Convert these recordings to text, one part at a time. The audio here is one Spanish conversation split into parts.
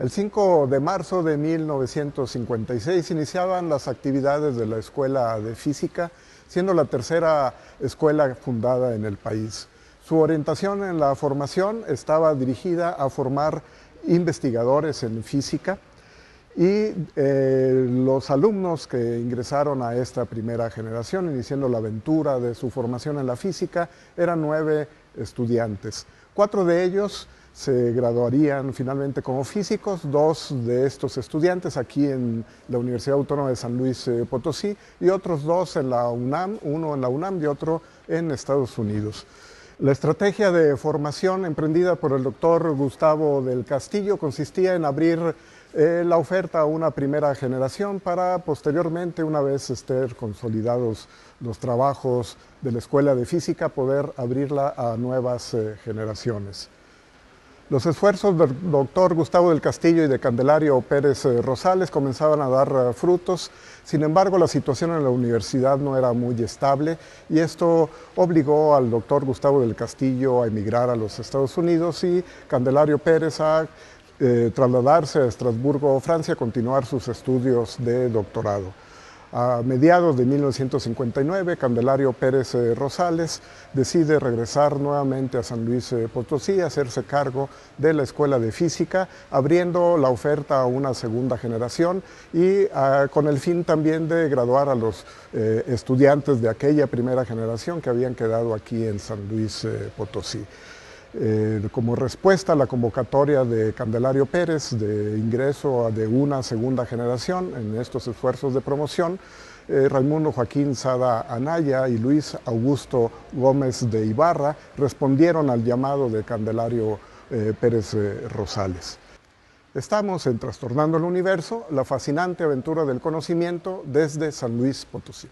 El 5 de marzo de 1956 iniciaban las actividades de la Escuela de Física, siendo la tercera escuela fundada en el país. Su orientación en la formación estaba dirigida a formar investigadores en física y los alumnos que ingresaron a esta primera generación, iniciando la aventura de su formación en la física, eran 9 estudiantes. 4 de ellos se graduarían finalmente como físicos, 2 de estos estudiantes aquí en la Universidad Autónoma de San Luis Potosí y otros 2 en la UNAM, uno en la UNAM y otro en Estados Unidos. La estrategia de formación emprendida por el doctor Gustavo del Castillo consistía en abrir la oferta a una primera generación para posteriormente, una vez estén consolidados los trabajos de la Escuela de Física, poder abrirla a nuevas generaciones. Los esfuerzos del doctor Gustavo del Castillo y de Candelario Pérez Rosales comenzaban a dar frutos. Sin embargo, la situación en la universidad no era muy estable y esto obligó al doctor Gustavo del Castillo a emigrar a los Estados Unidos y Candelario Pérez a trasladarse a Estrasburgo, Francia, a continuar sus estudios de doctorado. A mediados de 1959, Candelario Pérez Rosales decide regresar nuevamente a San Luis Potosí, hacerse cargo de la Escuela de Física, abriendo la oferta a una segunda generación y con el fin también de graduar a los estudiantes de aquella primera generación que habían quedado aquí en San Luis Potosí. Como respuesta a la convocatoria de Candelario Pérez de ingreso de una segunda generación en estos esfuerzos de promoción, Raimundo Joaquín Sada Anaya y Luis Augusto Gómez de Ibarra respondieron al llamado de Candelario Pérez Rosales. Estamos en Trastornando el Universo, la fascinante aventura del conocimiento desde San Luis Potosí.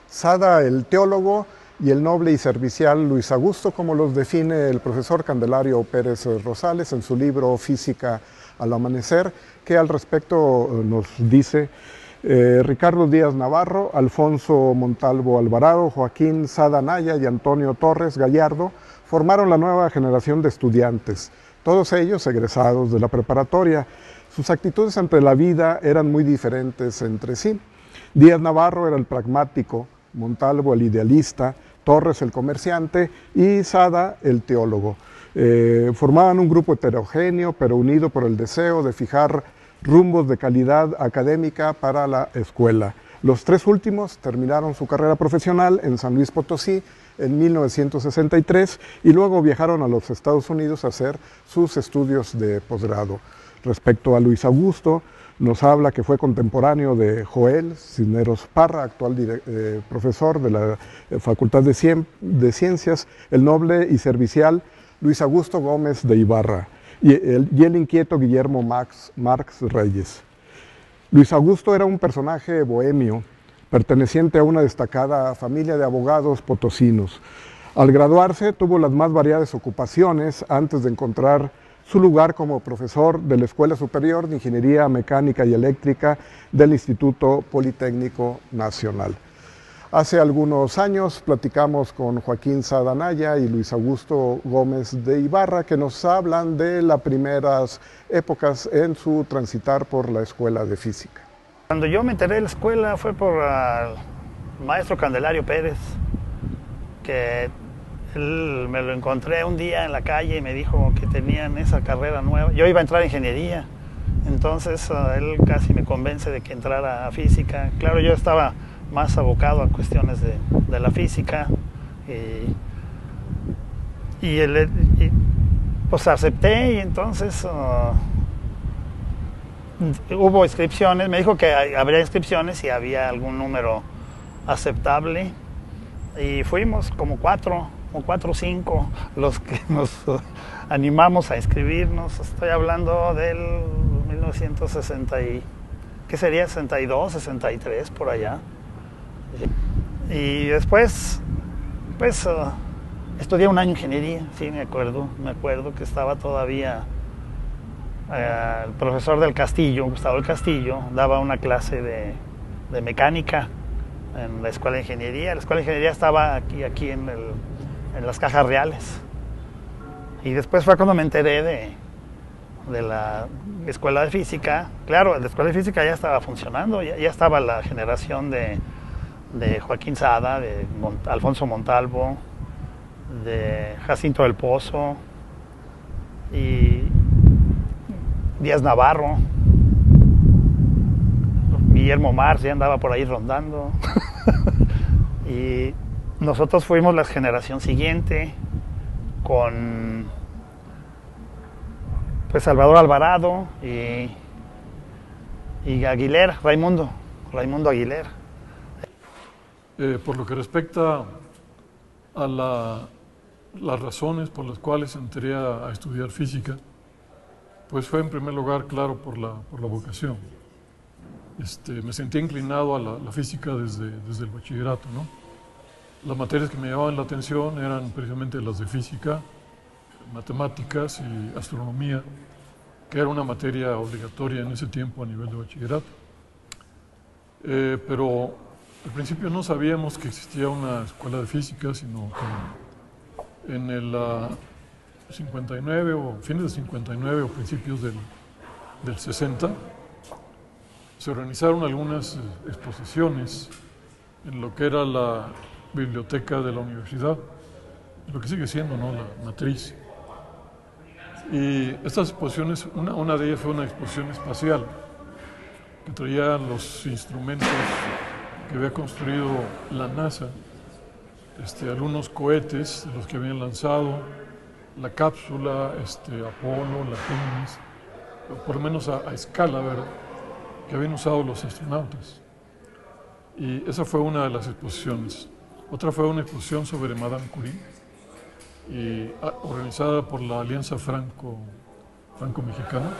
Sada el teólogo y el noble y servicial Luis Augusto, como los define el profesor Candelario Pérez Rosales en su libro Física al Amanecer, que al respecto nos dice Ricardo Díaz Navarro, Alfonso Montalvo Alvarado, Joaquín Sada Anaya y Antonio Torres Gallardo formaron la nueva generación de estudiantes, todos ellos egresados de la preparatoria. Sus actitudes ante la vida eran muy diferentes entre sí. Díaz Navarro era el pragmático, Montalvo el idealista, Torres el comerciante y Sada el teólogo. Formaban un grupo heterogéneo pero unido por el deseo de fijar rumbos de calidad académica para la escuela. Los 3 últimos terminaron su carrera profesional en San Luis Potosí en 1963 y luego viajaron a los Estados Unidos a hacer sus estudios de posgrado. Respecto a Luis Augusto, nos habla que fue contemporáneo de Joel Cisneros Parra, actual profesor de la Facultad de Ciencias, el noble y servicial Luis Augusto Gómez de Ibarra y el inquieto Guillermo Marx Reyes. Luis Augusto era un personaje bohemio, perteneciente a una destacada familia de abogados potosinos. Al graduarse tuvo las más variadas ocupaciones antes de encontrar su lugar como profesor de la Escuela Superior de Ingeniería Mecánica y Eléctrica del Instituto Politécnico Nacional. Hace algunos años platicamos con Joaquín Sada Anaya y Luis Augusto Gómez de Ibarra, que nos hablan de las primeras épocas en su transitar por la Escuela de Física. Cuando yo me enteré de la escuela fue por el maestro Candelario Pérez, que él me lo encontré un día en la calle y me dijo que tenían esa carrera nueva. Yo iba a entrar a ingeniería, entonces él casi me convence de que entrara a física. Claro, yo estaba más abocado a cuestiones de la física pues acepté y entonces hubo inscripciones. Me dijo que habría inscripciones y había algún número aceptable y fuimos como 4 o 5 los que nos animamos a inscribirnos. Estoy hablando del 1960 ¿qué sería? 62, 63, por allá. Y después, pues, estudié un año ingeniería, sí, me acuerdo que estaba todavía el profesor del Castillo, Gustavo del Castillo, daba una clase de mecánica en la Escuela de Ingeniería. La Escuela de Ingeniería estaba aquí en las Cajas Reales. Y después fue cuando me enteré de la Escuela de Física. Claro, la Escuela de Física ya estaba funcionando, ya estaba la generación de Joaquín Sada, de Alfonso Montalvo, de Jacinto del Pozo y Díaz Navarro. Guillermo Marx ya andaba por ahí rondando. Y nosotros fuimos la generación siguiente con pues Salvador Alvarado y Aguilera, Raimundo Aguilera. Por lo que respecta a las razones por las cuales entré a estudiar física, pues fue en primer lugar, claro, por la vocación. Me sentía inclinado a la física desde el bachillerato, ¿no? Las materias que me llamaban la atención eran precisamente las de física, matemáticas y astronomía, que era una materia obligatoria en ese tiempo a nivel de bachillerato. Pero al principio no sabíamos que existía una escuela de física, sino que en el 59 o fines del 59 o principios del 60 se organizaron algunas exposiciones en lo que era la biblioteca de la universidad, lo que sigue siendo, ¿no?, la matriz. Y estas exposiciones, una de ellas fue una exposición espacial que traía los instrumentos que había construido la NASA, algunos cohetes de los que habían lanzado, la cápsula, Apolo, la Géminis, por lo menos a escala, ¿verdad?, que habían usado los astronautas. Y esa fue una de las exposiciones. Otra fue una exposición sobre Madame Curie, organizada por la Alianza Franco-Mexicana,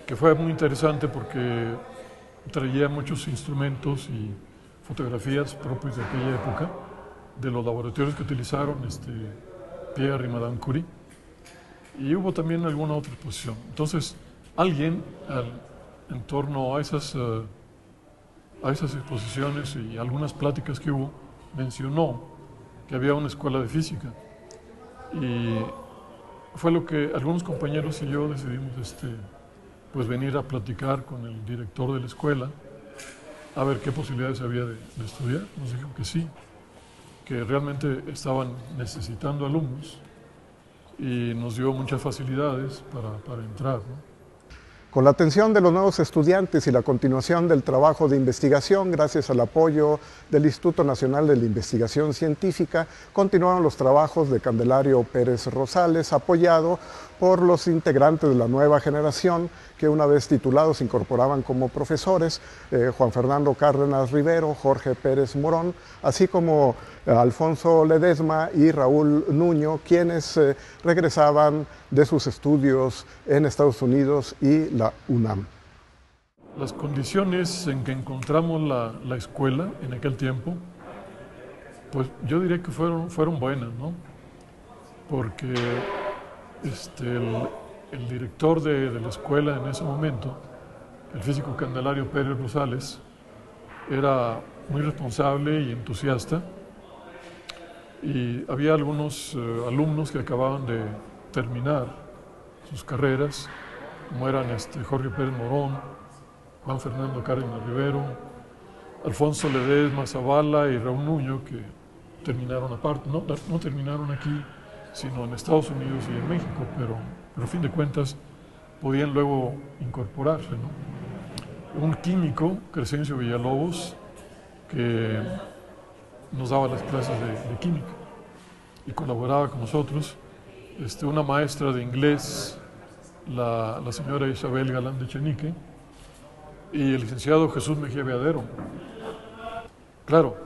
que fue muy interesante porque traía muchos instrumentos y fotografías propios de aquella época, de los laboratorios que utilizaron Pierre y Madame Curie. Y hubo también alguna otra exposición. Entonces, alguien en torno a esas exposiciones y algunas pláticas que hubo, mencionó que había una escuela de física. Y fue lo que algunos compañeros y yo decidimos pues venir a platicar con el director de la escuela, a ver qué posibilidades había de estudiar. Nos dijo que sí, que realmente estaban necesitando alumnos y nos dio muchas facilidades para entrar, ¿no? Con la atención de los nuevos estudiantes y la continuación del trabajo de investigación, gracias al apoyo del Instituto Nacional de la Investigación Científica, continuaron los trabajos de Candelario Pérez Rosales, apoyado por los integrantes de la nueva generación que una vez titulados se incorporaban como profesores, Juan Fernando Cárdenas Rivero, Jorge Pérez Morón, así como Alfonso Ledesma y Raúl Nuño, quienes regresaban de sus estudios en Estados Unidos y la UNAM. Las condiciones en que encontramos la escuela en aquel tiempo, pues yo diría que fueron buenas, ¿no? Porque el director de la escuela en ese momento, el físico Candelario Pérez Rosales, era muy responsable y entusiasta, y había algunos alumnos que acababan de terminar sus carreras, como eran Jorge Pérez Morón, Juan Fernando Cárdenas Rivero, Alfonso Ledesma Zavala y Raúl Nuño, que terminaron aparte, no terminaron aquí, sino en Estados Unidos y en México, pero a fin de cuentas podían luego incorporarse, ¿no? Un químico, Crescencio Villalobos, que nos daba las clases de química y colaboraba con nosotros, una maestra de inglés, la señora Isabel Galán de Chenique, y el licenciado Jesús Mejía Beadero. Claro,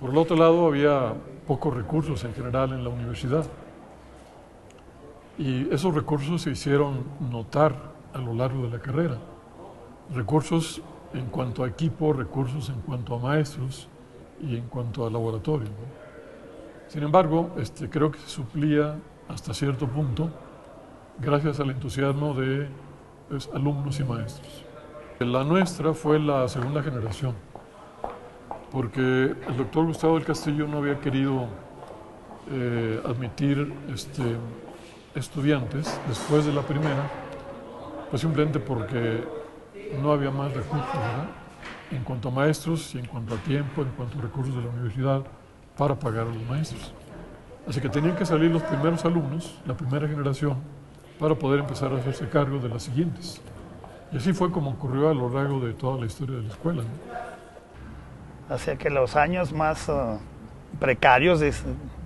por el otro lado había pocos recursos en general en la universidad, y esos recursos se hicieron notar a lo largo de la carrera. Recursos en cuanto a equipo, recursos en cuanto a maestros y en cuanto a laboratorio, ¿no? Sin embargo, creo que se suplía hasta cierto punto gracias al entusiasmo de alumnos y maestros. La nuestra fue la segunda generación, porque el doctor Gustavo del Castillo no había querido admitir estudiantes después de la primera, pues simplemente porque no había más recursos, ¿verdad? En cuanto a maestros y en cuanto a tiempo, en cuanto a recursos de la universidad para pagar a los maestros. Así que tenían que salir los primeros alumnos, la primera generación, para poder empezar a hacerse cargo de las siguientes. Y así fue como ocurrió a lo largo de toda la historia de la escuela, ¿no? Así que los años más precarios,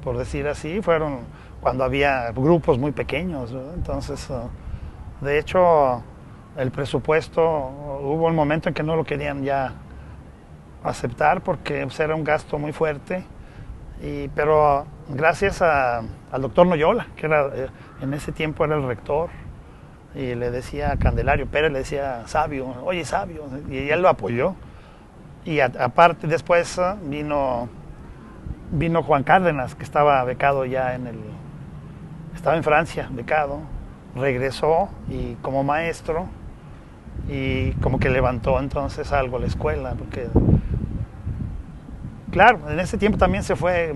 por decir así, fueron cuando había grupos muy pequeños, ¿verdad? Entonces, de hecho, el presupuesto, hubo un momento en que no lo querían ya aceptar porque pues, era un gasto muy fuerte, pero gracias al doctor Noyola, que en ese tiempo era el rector, y le decía a Candelario Pérez, le decía Sabio, oye Sabio, y él lo apoyó. Y aparte después vino Juan Cárdenas, que estaba becado ya estaba en Francia, becado, regresó y como maestro, y como que levantó entonces algo la escuela, porque claro, en ese tiempo también se fue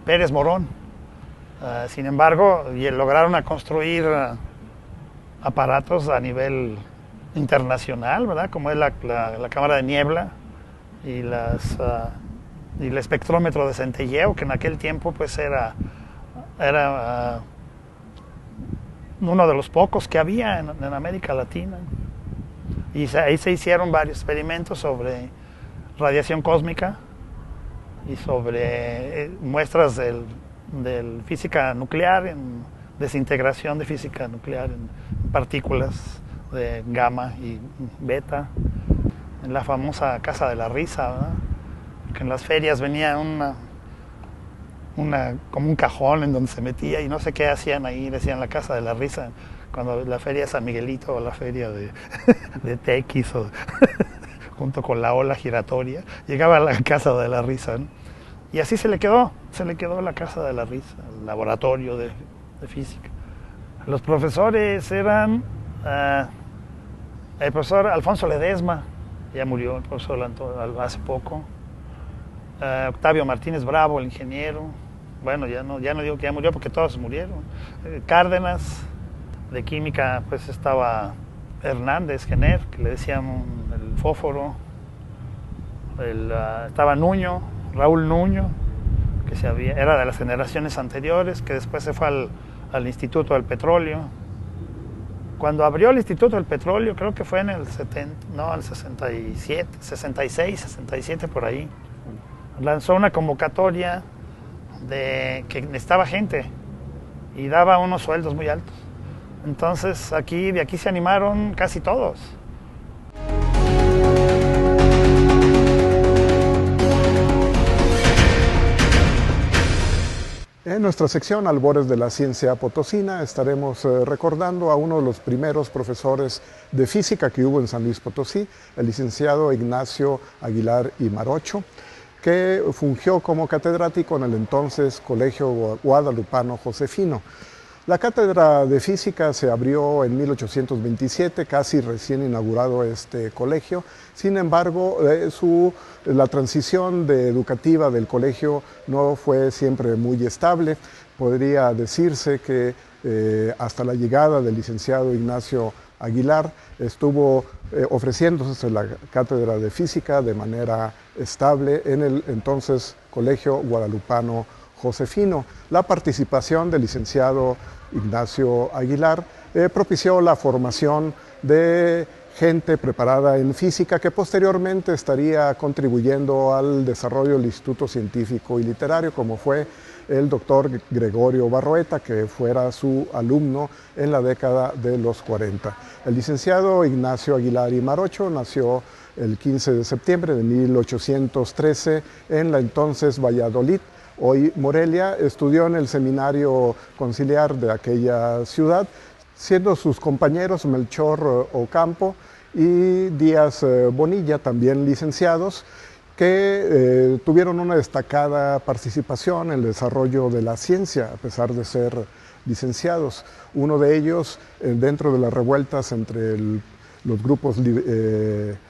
Pérez Morón. Sin embargo, lograron construir aparatos a nivel internacional, ¿verdad? Como es la cámara de niebla y el espectrómetro de centelleo, que en aquel tiempo pues era uno de los pocos que había en América Latina. Y ahí se hicieron varios experimentos sobre radiación cósmica y sobre muestras de física nuclear, en desintegración de física nuclear en partículas de gamma y beta, en la famosa Casa de la Risa, ¿verdad? Que en las ferias venía como un cajón en donde se metía y no sé qué hacían ahí, decían la Casa de la Risa, cuando la feria de San Miguelito o la feria de Tequis junto con la ola giratoria, llegaba a la Casa de la Risa, ¿no? Y así se le quedó la Casa de la Risa, el laboratorio de física. Los profesores eran el profesor Alfonso Ledesma, ya murió el profesor hace poco, Octavio Martínez Bravo, el ingeniero, bueno, ya no digo que ya murió porque todos murieron, Cárdenas, de química pues estaba Hernández Gener, que le decían el fósforo, estaba Nuño, Raúl Nuño, que era de las generaciones anteriores, que después se fue al Instituto del Petróleo. Cuando abrió el Instituto del Petróleo, creo que fue en el 67, 66, 67 por ahí, lanzó una convocatoria que necesitaba gente y daba unos sueldos muy altos. Entonces de aquí se animaron casi todos. En nuestra sección Albores de la Ciencia Potosina estaremos recordando a uno de los primeros profesores de física que hubo en San Luis Potosí, el licenciado Ignacio Aguilar y Marocho, que fungió como catedrático en el entonces Colegio Guadalupano Josefino. La cátedra de física se abrió en 1827, casi recién inaugurado este colegio. Sin embargo, la transición educativa del colegio no fue siempre muy estable. Podría decirse que hasta la llegada del licenciado Ignacio Aguilar estuvo ofreciéndose la cátedra de física de manera estable en el entonces Colegio Guadalupano Josefino. La participación del licenciado Ignacio Aguilar propició la formación de gente preparada en física que posteriormente estaría contribuyendo al desarrollo del Instituto Científico y Literario, como fue el doctor Gregorio Barroeta, que fuera su alumno en la década de los 40. El licenciado Ignacio Aguilar y Marocho nació el 15 de septiembre de 1813 en la entonces Valladolid, hoy Morelia. Estudió en el seminario conciliar de aquella ciudad. siendo sus compañeros Melchor Ocampo y Díaz Bonilla, también licenciados, que tuvieron una destacada participación en el desarrollo de la ciencia, a pesar de ser licenciados. Uno de ellos, dentro de las revueltas entre los grupos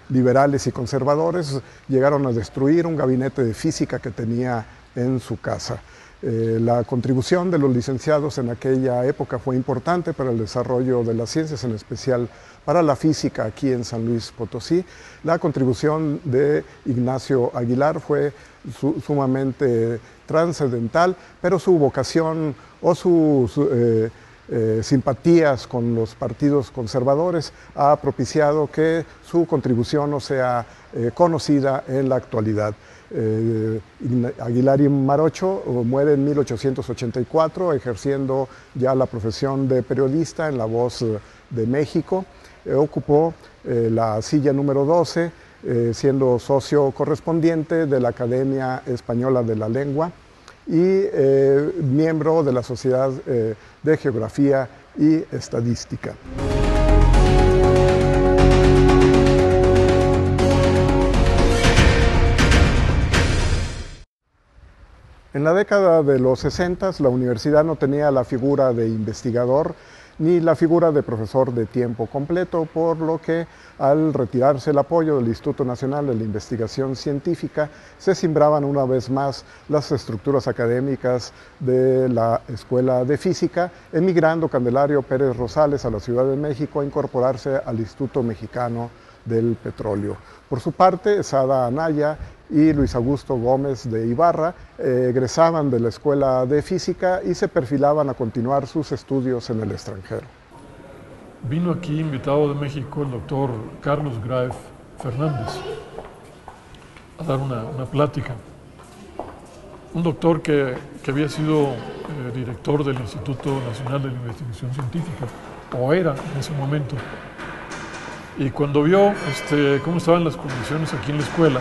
liberales y conservadores, llegaron a destruir un gabinete de física que tenía en su casa. La contribución de los licenciados en aquella época fue importante para el desarrollo de las ciencias, en especial para la física aquí en San Luis Potosí. La contribución de Ignacio Aguilar fue sumamente trascendental, pero su vocación o sus simpatías con los partidos conservadores ha propiciado que su contribución no sea conocida en la actualidad. Aguilar y Marocho muere en 1884, ejerciendo ya la profesión de periodista en La Voz de México. Ocupó la silla número 12, siendo socio correspondiente de la Academia Española de la Lengua y miembro de la Sociedad de Geografía y Estadística. En la década de los 60, la universidad no tenía la figura de investigador ni la figura de profesor de tiempo completo, por lo que al retirarse el apoyo del Instituto Nacional de la Investigación Científica, se cimbraban una vez más las estructuras académicas de la Escuela de Física, emigrando Candelario Pérez Rosales a la Ciudad de México a incorporarse al Instituto Mexicano del Petróleo. Por su parte, Sada Anaya y Luis Augusto Gómez de Ibarra egresaban de la Escuela de Física y se perfilaban a continuar sus estudios en el extranjero. Vino aquí invitado de México el doctor Carlos Graef Fernández a dar una plática. Un doctor que había sido director del Instituto Nacional de la Investigación Científica, o era en ese momento. Y cuando vio cómo estaban las condiciones aquí en la escuela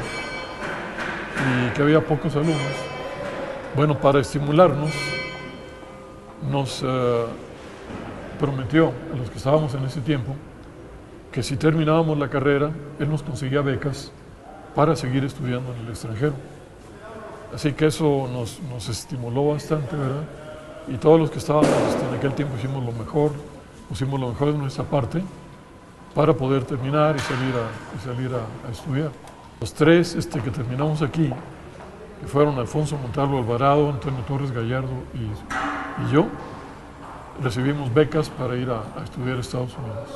y que había pocos alumnos, bueno, para estimularnos, nos prometió a los que estábamos en ese tiempo que si terminábamos la carrera, él nos conseguía becas para seguir estudiando en el extranjero. Así que eso nos estimuló bastante, ¿verdad? Y todos los que estábamos en aquel tiempo hicimos lo mejor de nuestra parte para poder terminar y salir a estudiar. Los tres que terminamos aquí, que fueron Alfonso Montalvo Alvarado, Antonio Torres Gallardo y yo, recibimos becas para ir a estudiar a Estados Unidos.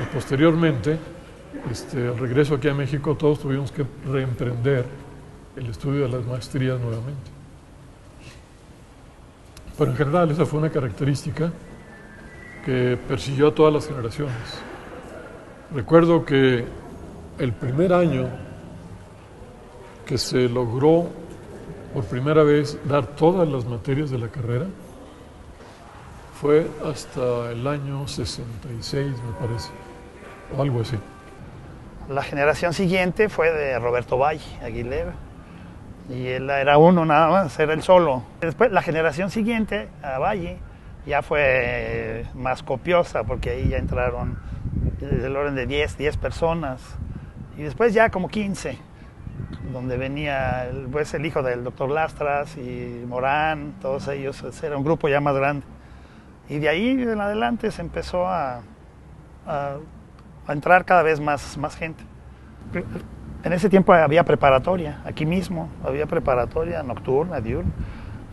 Y posteriormente, al regreso aquí a México, todos tuvimos que reemprender el estudio de las maestrías nuevamente. Pero en general esa fue una característica que persiguió a todas las generaciones. Recuerdo que el primer año que se logró por primera vez dar todas las materias de la carrera fue hasta el año 66, me parece, o algo así. La generación siguiente fue de Roberto Valle Aguilera, y él era uno nada más, era él solo. Después la generación siguiente a Valle ya fue más copiosa, porque ahí ya entraron del orden de 10 personas, y después ya como 15, donde venía pues, el hijo del doctor Lastras y Morán, todos ellos, era un grupo ya más grande. Y de ahí en adelante se empezó a entrar cada vez más gente. En ese tiempo había preparatoria, aquí mismo, había preparatoria nocturna, diurna,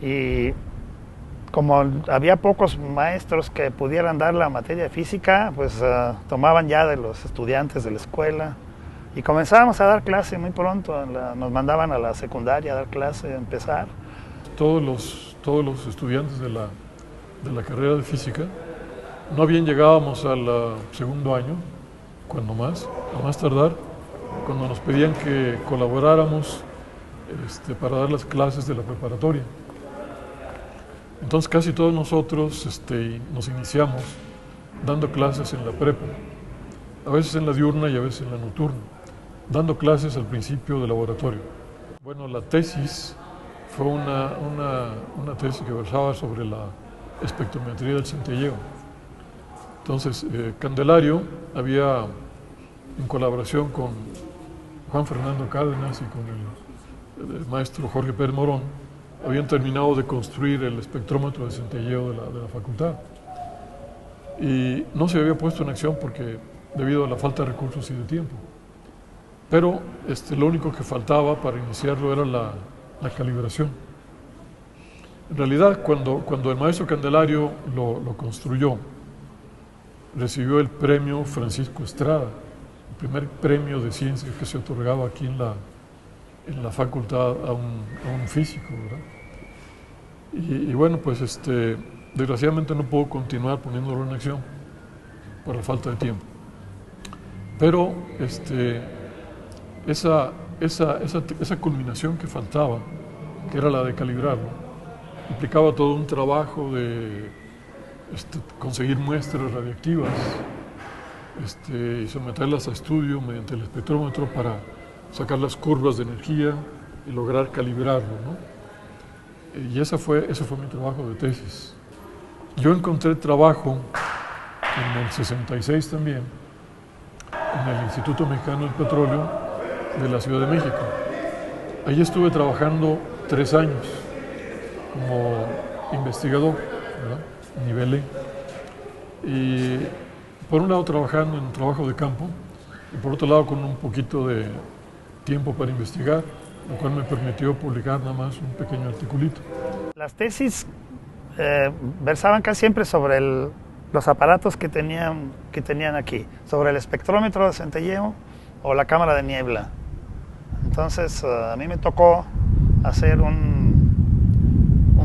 y como había pocos maestros que pudieran dar la materia de física, pues tomaban ya de los estudiantes de la escuela y comenzábamos a dar clase muy pronto, nos mandaban a la secundaria a dar clase, a empezar. Todos los estudiantes de la carrera de física, no bien llegábamos al segundo año, cuando más, a más tardar, cuando nos pedían que colaboráramos para dar las clases de la preparatoria. Entonces casi todos nosotros nos iniciamos dando clases en la prepa, a veces en la diurna y a veces en la nocturna, dando clases al principio de laboratorio. Bueno, la tesis fue una tesis que versaba sobre la espectrometría del centelleo. Entonces, Candelario había, en colaboración con Juan Fernando Cárdenas y con el maestro Jorge Pérez Morón, habían terminado de construir el espectrómetro de centelleo de la facultad. Y no se había puesto en acción porque debido a la falta de recursos y de tiempo. Pero lo único que faltaba para iniciarlo era la calibración. En realidad, cuando el maestro Candelario lo construyó, recibió el premio Francisco Estrada, el primer premio de ciencia que se otorgaba aquí en la facultad a un físico, ¿verdad? Y bueno, pues desgraciadamente no puedo continuar poniéndolo en acción por la falta de tiempo. Pero esa culminación que faltaba, que era la de calibrarlo, implicaba todo un trabajo de conseguir muestras radiactivas y someterlas a estudio mediante el espectrómetro para sacar las curvas de energía y lograr calibrarlo, ¿no? Y ese fue mi trabajo de tesis. Yo encontré trabajo en el 66 también, en el Instituto Mexicano del Petróleo de la Ciudad de México. Allí estuve trabajando 3 años como investigador, ¿verdad? Nivel E. Y por un lado trabajando en trabajo de campo y por otro lado con un poquito de tiempo para investigar, lo cual me permitió publicar nada más un pequeño articulito. Las tesis versaban casi siempre sobre los aparatos que tenían aquí, sobre el espectrómetro de centelleo o la cámara de niebla. Entonces a mí me tocó hacer un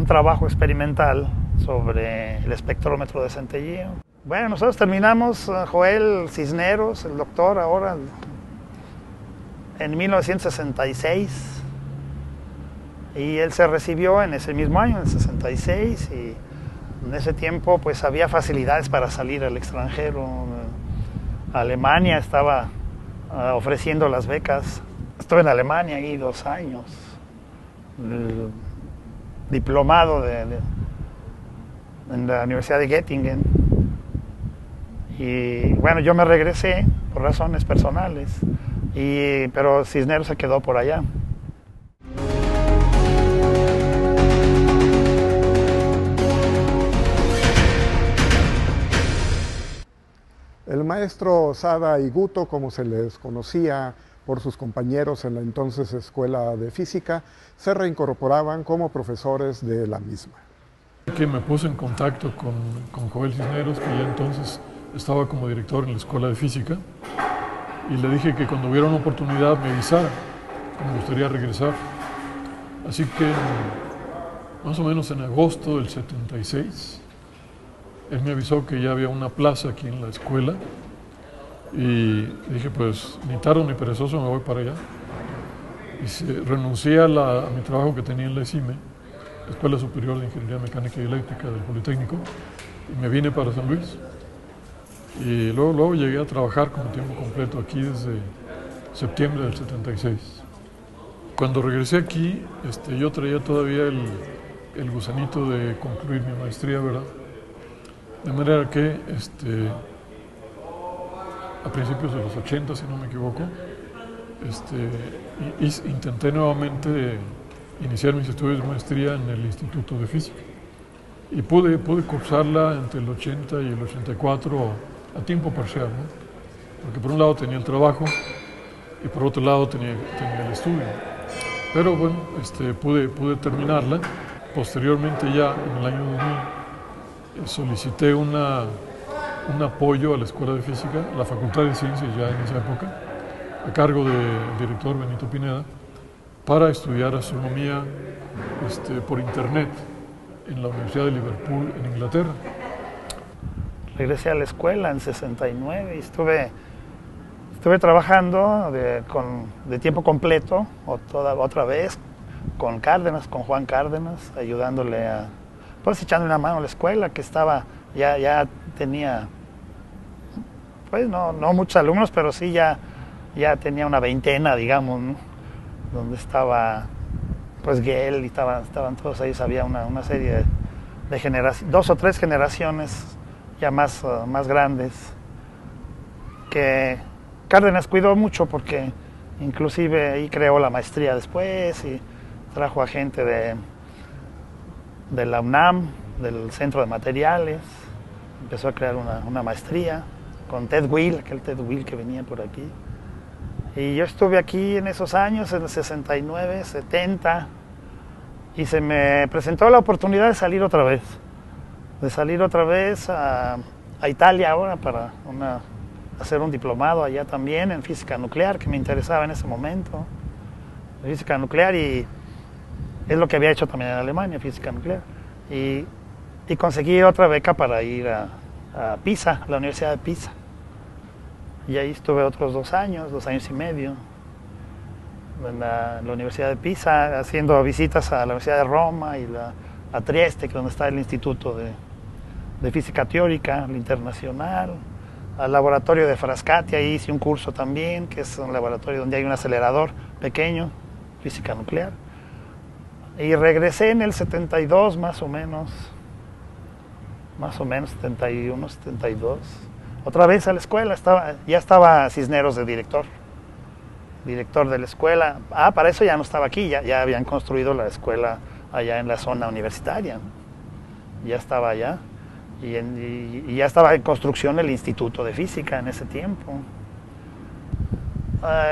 trabajo experimental sobre el espectrómetro de centelleo. Bueno, nosotros terminamos, Joel Cisneros, el doctor ahora, en 1966, y él se recibió en ese mismo año, en el 66, y en ese tiempo pues había facilidades para salir al extranjero. Alemania estaba ofreciendo las becas. Estuve en Alemania ahí 2 años, diplomado en la Universidad de Göttingen. Y bueno, yo me regresé por razones personales, pero Cisneros se quedó por allá. El maestro Sada Iguto, como se les conocía por sus compañeros en la entonces Escuela de Física, se reincorporaban como profesores de la misma. Que me puse en contacto con Joel Cisneros, que ya entonces estaba como director en la Escuela de Física, y le dije que cuando hubiera una oportunidad me avisara, que me gustaría regresar. Así que más o menos en agosto del 76, él me avisó que ya había una plaza aquí en la escuela, y dije, pues ni tardo ni perezoso me voy para allá. Y renuncié a mi trabajo que tenía en la ESIME, Escuela Superior de Ingeniería Mecánica y Eléctrica del Politécnico, y me vine para San Luis. Y luego llegué a trabajar como tiempo completo aquí desde septiembre del 76. Cuando regresé aquí, yo traía todavía el gusanito de concluir mi maestría, ¿verdad? De manera que a principios de los 80, si no me equivoco, intenté nuevamente iniciar mis estudios de maestría en el Instituto de Física. Y pude cursarla entre el 80 y el 84 a tiempo parcial, ¿no? Porque por un lado tenía el trabajo y por otro lado tenía el estudio. Pero bueno, pude terminarla. Posteriormente, ya en el año 2000, solicité un apoyo a la Escuela de Física, la Facultad de Ciencias ya en esa época, a cargo del director Benito Pineda, para estudiar astronomía por internet en la Universidad de Liverpool, en Inglaterra. Regresé a la escuela en 69 y estuve trabajando de tiempo completo, otra vez, con Cárdenas, con Juan Cárdenas, ayudándole pues echando una mano a la escuela, que ya tenía, pues no muchos alumnos, pero sí ya tenía una veintena, digamos, ¿no? Donde estaba pues Gell y estaban todos ahí, había una serie de generaciones, 2 o 3 generaciones ya más grandes, que Cárdenas cuidó mucho porque inclusive ahí creó la maestría después y trajo a gente de la UNAM, del Centro de Materiales, empezó a crear una maestría con Ted Will, aquel Ted Will que venía por aquí. Y yo estuve aquí en esos años, en el 69, 70, y se me presentó la oportunidad de salir otra vez. A Italia ahora para hacer un diplomado allá también en física nuclear, que me interesaba en ese momento. Física nuclear, y es lo que había hecho también en Alemania, física nuclear. Y conseguí otra beca para ir a Pisa, a la Universidad de Pisa. Y ahí estuve otros 2 años y medio, en la Universidad de Pisa, haciendo visitas a la Universidad de Roma y a Trieste, que es donde está el Instituto de Física Teórica, el Internacional, al laboratorio de Frascati. Ahí hice un curso también, que es un laboratorio donde hay un acelerador pequeño, física nuclear. Y regresé en el 72 más o menos 71, 72. Otra vez a la escuela, ya estaba Cisneros de director de la escuela. Para eso ya no estaba aquí, ya habían construido la escuela allá en la zona universitaria, ¿no? Ya estaba allá, y ya estaba en construcción el Instituto de Física en ese tiempo.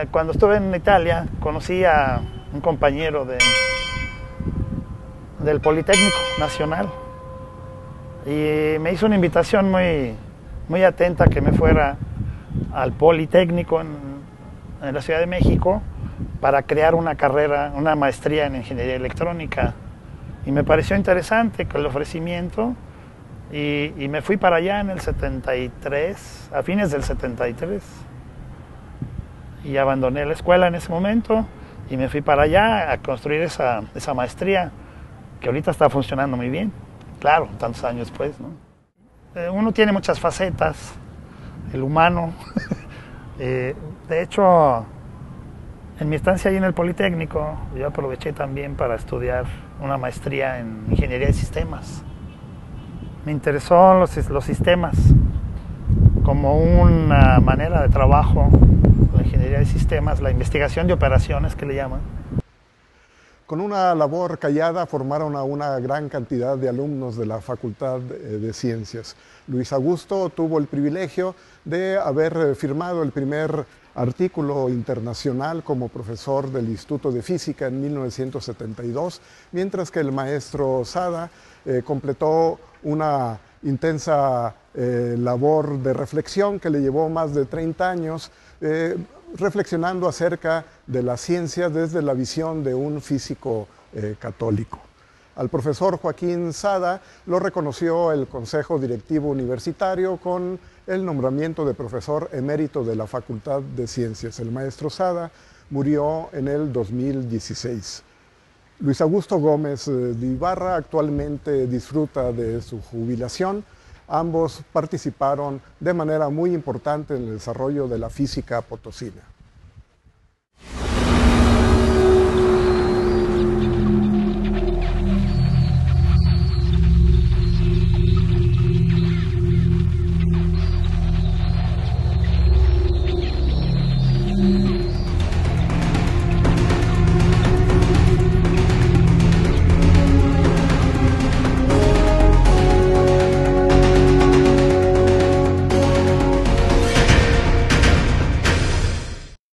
Cuando estuve en Italia, conocí a un compañero del Politécnico Nacional, y me hizo una invitación muy atenta que me fuera al Politécnico en la Ciudad de México para crear una maestría en Ingeniería Electrónica. Y me pareció interesante el ofrecimiento, y me fui para allá en el 73, a fines del 73. Y abandoné la escuela en ese momento y me fui para allá a construir esa maestría, que ahorita está funcionando muy bien. Claro, tantos años después, ¿no? Uno tiene muchas facetas, el humano. De hecho, en mi estancia ahí en el Politécnico, yo aproveché también para estudiar una maestría en Ingeniería de Sistemas. Me interesó los sistemas como una manera de trabajo, la ingeniería de sistemas, la investigación de operaciones que le llaman. Con una labor callada formaron a una gran cantidad de alumnos de la Facultad de Ciencias. Luis Augusto tuvo el privilegio de haber firmado el primer artículo internacional como profesor del Instituto de Física en 1972, mientras que el maestro Sada completó una intensa labor de reflexión que le llevó más de 30 años, reflexionando acerca de la ciencia desde la visión de un físico católico. Al profesor Joaquín Sada lo reconoció el Consejo Directivo Universitario con el nombramiento de profesor emérito de la Facultad de Ciencias. El maestro Sada murió en el 2016. Luis Augusto Gómez de Ibarra actualmente disfruta de su jubilación. Ambos participaron de manera muy importante en el desarrollo de la física potosina.